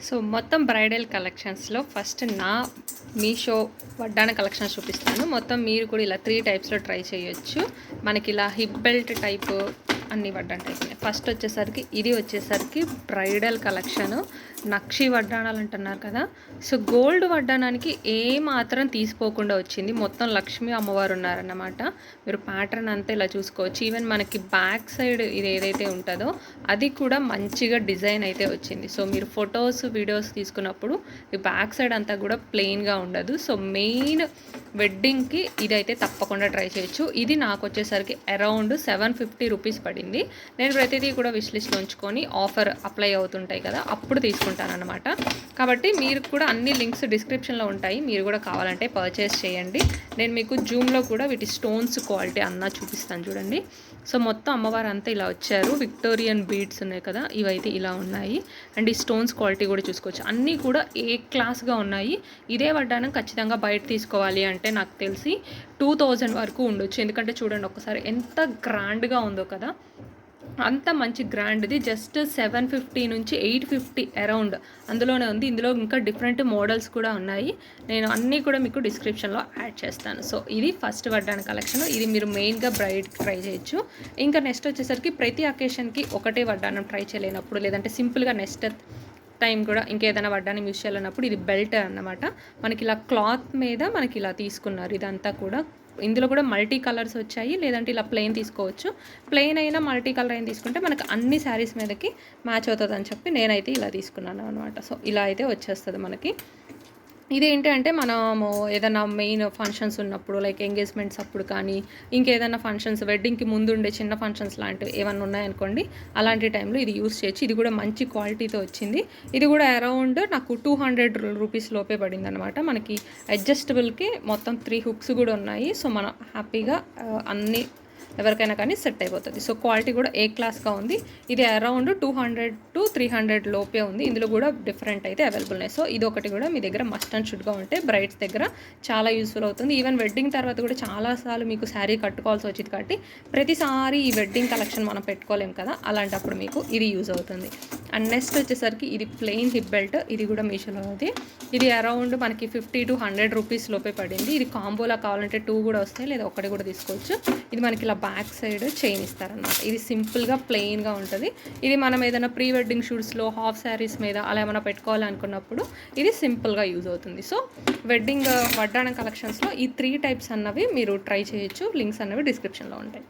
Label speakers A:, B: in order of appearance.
A: So మొత్తం bridal కలెక్షన్స్లో first నా మీషో వడ్డాన కలెక్షన్స్ చూపిస్తాను. మొత్తం మీరు కూడా ఇలా 3 టైప్స్లో ట్రై చేయొచ్చు. మనకి ఇలా హిప్ బెల్ట్ టైపు అన్ని వడ్డాన టైప్ ఉన్నాయి. ఫస్ట్ వచ్చేసరికి ఇది వచ్చేసరికి బ్రైడల్ కలెక్షన్. నక్షి వడ్డానాలు అంటున్నారు కదా, సో గోల్డ్ వడ్డానానికి ఏ మాత్రం తీసిపోకుండా వచ్చింది. మొత్తం లక్ష్మీ అమ్మవారు ఉన్నారన్నమాట. మీరు ప్యాటర్న్ అంతా ఇలా చూసుకోవచ్చు. ఈవెన్ మనకి బ్యాక్ సైడ్ ఇది ఏదైతే ఉంటుందో అది కూడా మంచిగా డిజైన్ అయితే వచ్చింది. సో మీరు ఫొటోస్ వీడియోస్ తీసుకున్నప్పుడు ఈ బ్యాక్ సైడ్ అంతా కూడా ప్లెయిన్గా ఉండదు. సో మెయిన్ వెడ్డింగ్కి ఇదైతే తప్పకుండా ట్రై చేయొచ్చు. ఇది నాకు వచ్చేసరికి అరౌండ్ 750 రూపీస్ పడింది. నేను ప్రతిదీ కూడా విష్ లిస్ట్లో ఉంచుకొని ఆఫర్ అప్లై అవుతుంటాయి కదా అప్పుడు తీసుకుంటాను అనమాట. కాబట్టి మీరు కూడా అన్ని లింక్స్ డిస్క్రిప్షన్లో ఉంటాయి, మీరు కూడా కావాలంటే పర్చేస్ చేయండి. నేను మీకు జూమ్లో కూడా వీటి స్టోన్స్ క్వాలిటీ అన్నా చూపిస్తాను చూడండి. సో మొత్తం అమ్మవారు అంతా ఇలా వచ్చారు. విక్టోరియన్ బీడ్స్ ఉన్నాయి కదా, ఇవైతే ఇలా ఉన్నాయి. అండ్ ఈ స్టోన్స్ క్వాలిటీ కూడా చూసుకోవచ్చు. అన్నీ కూడా ఏ క్లాస్గా ఉన్నాయి. ఇదే వడ్డానం ఖచ్చితంగా బయట తీసుకోవాలి అంటే నాకు తెలిసి 2000 వరకు ఉండొచ్చు. ఎందుకంటే చూడండి ఒక్కసారి ఎంత గ్రాండ్గా ఉందో కదా, అంత మంచి గ్రాండ్ది. జస్ట్ 750 నుంచి 850 అరౌండ్ అందులోనే ఉంది. ఇందులో ఇంకా డిఫరెంట్ మోడల్స్ కూడా ఉన్నాయి. నేను అన్నీ కూడా మీకు డిస్క్రిప్షన్లో యాడ్ చేస్తాను. సో ఇది ఫస్ట్ వడ్డాన కలెక్షన్. ఇది మీరు మెయిన్గా బ్రైడ్కి ట్రై చేయొచ్చు. ఇంకా నెక్స్ట్ వచ్చేసరికి ప్రతి అకేషన్కి ఒకటే వడ్డానం ట్రై చేయలేనప్పుడు, లేదంటే సింపుల్గా నెక్స్ట్ టైం కూడా ఇంకేదైనా వడ్డానం యూస్ చేయాలన్నప్పుడు ఇది బెల్ట్ అన్నమాట. మనకి ఇలా క్లాత్ మీద మనకి ఇలా తీసుకున్నారు. ఇదంతా కూడా ఇందులో కూడా మల్టీ కలర్స్ వచ్చాయి, లేదంటే ఇలా ప్లెయిన్ తీసుకోవచ్చు. ప్లెయిన్ అయినా మల్టీ కలర్ అయినా తీసుకుంటే మనకు అన్ని శారీస్ మీదకి మ్యాచ్ అవుతుందని చెప్పి నేనైతే ఇలా తీసుకున్నాను అనమాట. సో ఇలా అయితే వచ్చేస్తుంది మనకి. ఇదేంటి అంటే మనము ఏదైనా మెయిన్ ఫంక్షన్స్ ఉన్నప్పుడు, లైక్ ఎంగేజ్మెంట్స్ అప్పుడు కానీ, ఇంకేదైనా ఫంక్షన్స్ వెడ్డింగ్కి ముందు ఉండే చిన్న ఫంక్షన్స్ లాంటివి ఏమన్నా ఉన్నాయనుకోండి, అలాంటి టైంలో ఇది యూస్ చేయొచ్చు. ఇది కూడా మంచి క్వాలిటీతో వచ్చింది. ఇది కూడా అరౌండ్ నాకు 200 రూపీస్ లోపే పడింది అనమాట. మనకి అడ్జస్టబుల్కి మొత్తం 3 హుక్స్ కూడా ఉన్నాయి. సో మనం హ్యాపీగా అన్ని ఎవరికైనా కానీ సెట్ అయిపోతుంది. సో క్వాలిటీ కూడా ఏ క్లాస్గా ఉంది. ఇది అరౌండ్ 200 to 300 లోపే ఉంది. ఇందులో కూడా డిఫరెంట్ అయితే అవైలబుల్ ఉన్నాయి. సో ఇది ఒకటి కూడా మీ దగ్గర మస్ట్ అండ్ షుడ్గా ఉంటే బ్రైడ్స్ దగ్గర చాలా యూస్ఫుల్ అవుతుంది. ఈవెన్ వెడ్డింగ్ తర్వాత కూడా చాలాసార్లు మీకు శారీ కట్టుకోవాల్సి వచ్చింది కాబట్టి ప్రతిసారి ఈ వెడ్డింగ్ కలెక్షన్ మనం పెట్టుకోలేం కదా, అలాంటప్పుడు మీకు ఇది యూజ్ అవుతుంది. అండ్ నెక్స్ట్ వచ్చేసరికి ఇది ప్లెయిన్ హిప్ బెల్ట్. ఇది కూడా మీషోలో ఉంది. ఇది అరౌండ్ మనకి 50 to 100 రూపీస్ లోపే పడింది. ఇది కాంబోలా కావాలంటే 2 కూడా వస్తాయి, లేదా ఒకటి కూడా తీసుకోవచ్చు. ఇది మనకి ఇలా బ్యాక్ సైడ్ చైన్ ఇస్తారనమాట. ఇది సింపుల్గా ప్లెయిన్గా ఉంటుంది. ఇది మనం ఏదైనా ప్రీ వెడ్డింగ్ షూట్స్లో హాఫ్ శారీస్ మీద అలా ఏమైనా పెట్టుకోవాలనుకున్నప్పుడు ఇది సింపుల్గా యూజ్ అవుతుంది. సో వెడ్డింగ్ వడ్డానం కలెక్షన్స్లో ఈ 3 టైప్స్ అన్నవి మీరు ట్రై చేయొచ్చు. లింక్స్ అన్నవి డిస్క్రిప్షన్లో ఉంటాయి.